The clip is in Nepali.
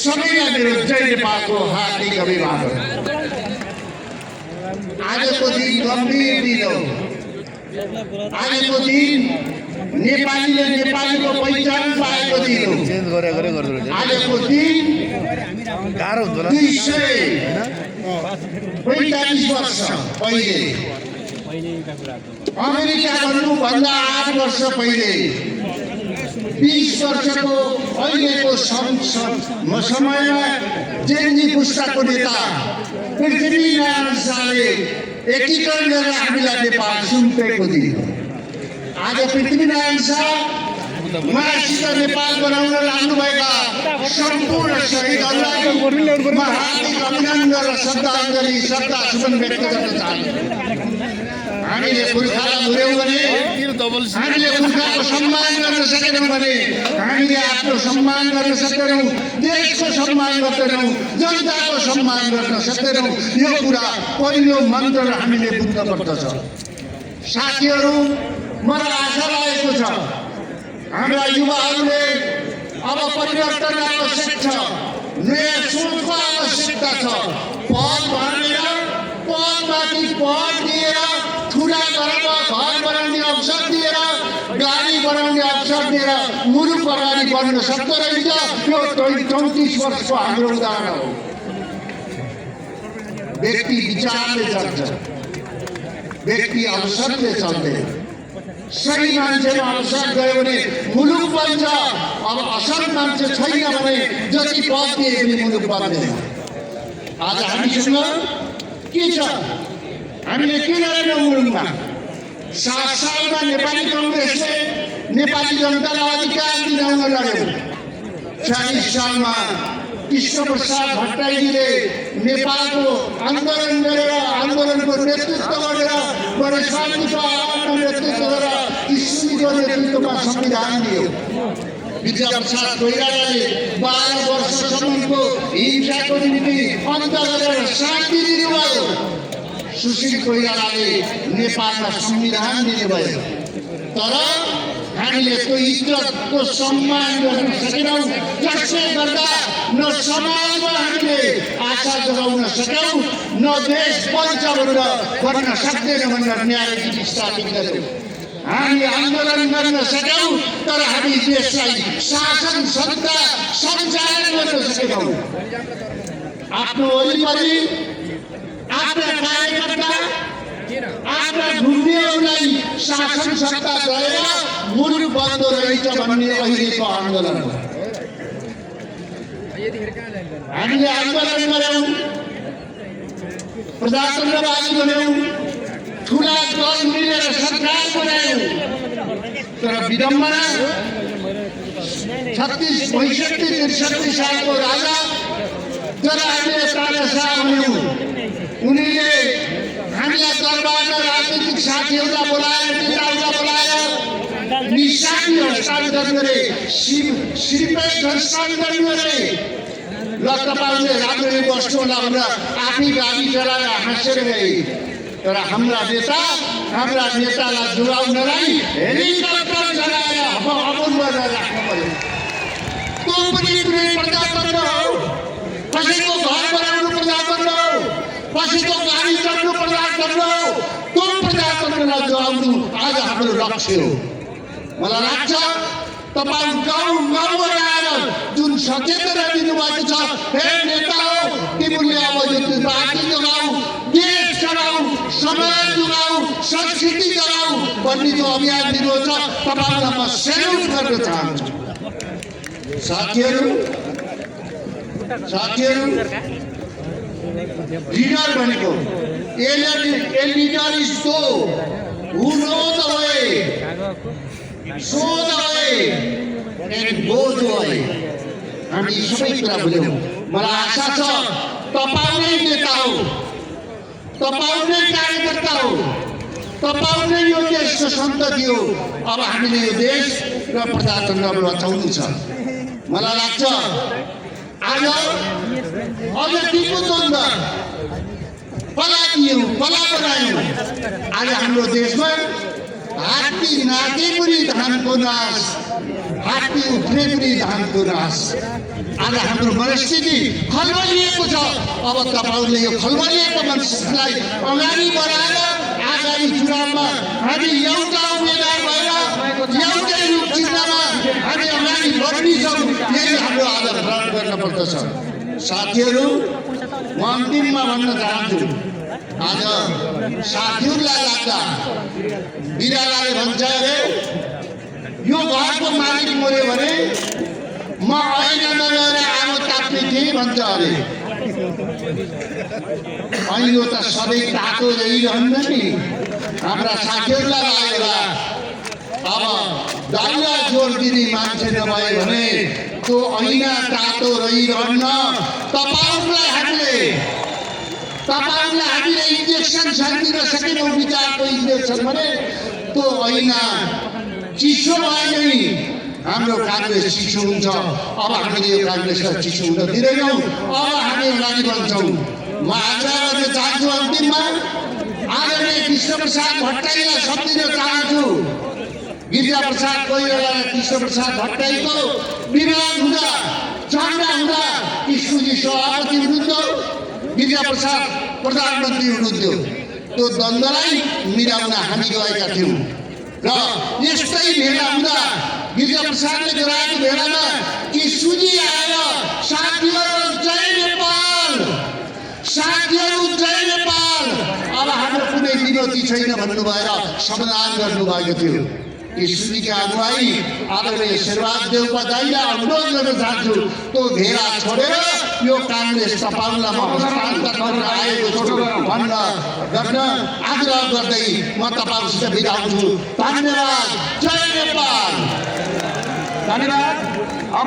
सबैलाई मेरो जय नेपालको हार्दिक अभिवादन। आजको दिन गम्भीर दिन हो। आजको दिन नेपालीले नेपालीको पहिचान पाएको दिन हो। आजको दिन 245 वर्ष पहिले अमेरिका भन्नुभन्दा 8 वर्ष पहिले 20 वर्षको अहिलेको समयमा जेनजी पुस्ताको नेता पृथ्वीनारायण शाहले एकीकरण गरेर हामीलाई नेपाल सुम्पेको दिन। आज पृथ्वीनारायण शाह उहाँसित नेपाल बनाउन लाग्नुभएका सम्पूर्ण शहीदहरूलाई म हार्दिक अभिनन्दन र श्रद्धाञ्जली श्रद्धासुमन व्यक्त गर्न चाहन्छु। हामीले पुर्खालाई भुल्यौँ भने, हामीले पुर्खाको सम्मान गर्न सकेनौँ भने हामीले आफ्नो सम्मान गर्न सक्दैनौँ, देशको सम्मान गर्दैनौँ, जनताको सम्मान गर्न सक्दैनौँ। यो कुरा पहिलो मन्त्र हामीले बुझ्नुपर्दछ। साथीहरू, मलाई आशा लागेको छ हाम्रा युवाहरूले अब परिवर्तन आवश्यक छ, नयाँ सोचको आवश्यकता छ। पद भनेर पदमाथि पद दिएर, ठुला घरमा घर बनाउने अवसर दिएर, गाडी बनाउने अवसर दिएर मुलुक अगाडि बढ्न सक्दो रहेछ। यो 34 वर्षको हाम्रो उदाहरण हो। व्यक्ति विचारले चल्छ, व्यक्ति अवसरले चल्दैन। सही मान्छेमा अवसर गयो भने मुलुक बन्छ। अब असल मान्छे छैन भने जति पद दिए पनि मुलुक बन्दैन। आज हामीसँग के छ? हामीले के गरेनौँ मुलुकमा? 7 सालमा नेपाली कङ्ग्रेसले नेपाली जनतालाई अधिकार दिलाउन लड्यो। 40 सालमा कृष्णप्रसाद भट्टराईजीले नेपालको आन्दोलन गरेर, आन्दोलनको नेतृत्व गरेर, बडे शान्तिको आवाजमा नेतृत्व गरेर ईश्वरीको नेतृत्वमा संविधान दियो। विद्याप्रसाद कोइरालाले 12 वर्षसम्मको हिंसाको निम्ति अन्त गरेर शान्ति दिनुभयो। सुशील कोइरालाले नेपालमा संविधान दिनुभयो। तर हामीले त्यो इज्जतको सम्मान गर्न सकेनौँ, जसले गर्दा न समाजमा हामीले आशा जगाउन सक्यौँ, न देश बन्छ भन्न सक्दैन भनेर न्याय स्थापित गर्यौँ। हामी आन्दोलन गर्न सक्यौँ, तर हामी देशलाई शासन सत्ता सञ्चालन गर्न सकेनौँ। आफ्नो वरिपरि आफ्ना कार्यकर्ता, आफ्ना ढुङ्गेहरूलाई शासन सत्ता गएर मुलुक बन्द रहेछ भन्ने अहिलेको आन्दोलन हो। हामीले आन्दोलन गऱ्यौँ, प्रजातन्त्रवादी बन्यौँ, ठुला दल मिलेर सरकार बनायौँ। तर विडम्बना 36, 65, 63 सालको राजा जराहरूले तानाशाह बन्यौँ। उनीले हामीलाई दरबारमा राजनीतिक साथीहरूलाई बोलाएर, नेताहरूलाई बोलाएर निशानी हस्तान्तरण गरे, सिरपेट हस्तान्तरण गरे। ल तपाईँले राम्ररी बस्नु होला भनेर आफै गाडी चलाएर हाँसेर गए। तर हाम्रा नेतालाई जुगाउनलाई हेलिकप्टर चलाएर अमन गरेर राख्नु पर्यो। त्यो पनि कुनै प्रजातन्त्र हो? कसैको घर बनाउनु प्रजातन्त्र हो? कसैको गाडी चढ्नु प्रजातन्त्र हो? त्यो प्रजातन्त्रलाई जोगाउनु आज हाम्रो लक्ष्य हो। मलाई लाग्छ तपाईँ गाउँ आएर जुन सचेतना दिनुभएको छ, हे नेता हो, तिमीले अब यो पार्टी जोगाऊ, देश चलाऊ, समाज जोगाऊ, संस्कृति जोगाऊ भन्ने जो अभियान दिनुहुन्छ, तपाईँलाई म सेल्युट गर्न चाहन्छु। साथीहरू, लीडर भनेको ए लीडर इज दो who know the way, show the way and go the way. हामी सबै कुरा भुल्यौँ। मलाई आशा छ तपाईँ नै नेता हो, तपाईँ नै कार्यकर्ता हो, तपाईँ नै यो देशको सन्तति हो। अब हामीले यो देश र प्रजातन्त्र बचाउनु छ। मलाई लाग्छ आज अझ टिपो द्वन्द बनायौँ। आज हाम्रो देशमा हात्ती नाचे पनि धानको नाश, हात्ती उठ्ने पनि धानको नाश। आज हाम्रो मनस्थिति खलबलिएको छ। अब तपाईहरुले यो खलबलिएको मनस्थितिलाई अगाडि बढाएर आगामी चुनावमा हामी एउटा उम्मेदवार भएर एउटै रूप चिन्हमा हामी अगाडि बढ्नेछौँ। यही हाम्रो आज ग्रहण गर्न पर्दछ। साथीहरू, म अन्तिममा भन्न चाहन्छु, आज साथीहरूलाई लाग्दा बिरालाले भन्छ अरे यो घरको मालिक मर्यो भने म ऐनामा गएर आगो ताप्ने थिएँ भन्छ अरे। ऐनो त सधैँ तातो रहिरहन्न नि। हाम्रा साथीहरूलाई लागेला अब दललाई जोड दिने मान्छे नभए भने त्यो ऐना तातो रहिरहन्न। तपाईहरुलाई हामीले इन्जेक्सन दिन सकेनौँ, विचारको इन्जेक्सन भने त्यो ऐना चिसो भयो नि हाम्रो कांग्रेस चिसो हुन्छ। अब हामीले यो कांग्रेसलाई चिसो हुन दिँदैनौँ। अब हामी अगाडि बढ्छौँ। म आग्रह गर्न चाहन्छु, अन्तिममा आदरणीय कृष्णप्रसाद भट्टराईलाई सम्झिन चाहन्छु। गिरिजाप्रसाद कोइराला र कृष्णप्रसाद भट्टराईको विवाद हुँदा झगडा हुँदा कृष्णजी सभापति हुनुहुन्थ्यो, गिरिजाप्रसाद प्रधानमन्त्री हुनुहुन्थ्यो। त्यो द्वन्द्वलाई मिलाउन हामी गएका थियौँ र यस्तै भेला हुँदा गिरिजाप्रसादले गराएको भेलामा कृष्णजी आएर साथीहरू जय नेपाल, साथीहरू जय नेपाल, अब हाम्रो कुनै विरोधी छैन भन्नु भएर समाधान गर्नुभएको थियो। कृष्णजीका अगुवाई आदरणीय शेरबहादुर देउपा दाइलाई अनुरोध गर्न चाहन्छु, त्यो भेला छोडेर यो कांग्रेस तपाईहरुलाई हस्तान्तरण गर्न आएको छु भन्न गर्न आग्रह गर्दै म तपाईहरुसित बिदा हुन्छु। धन्यवाद। जय नेपाल। धन्यवाद। अब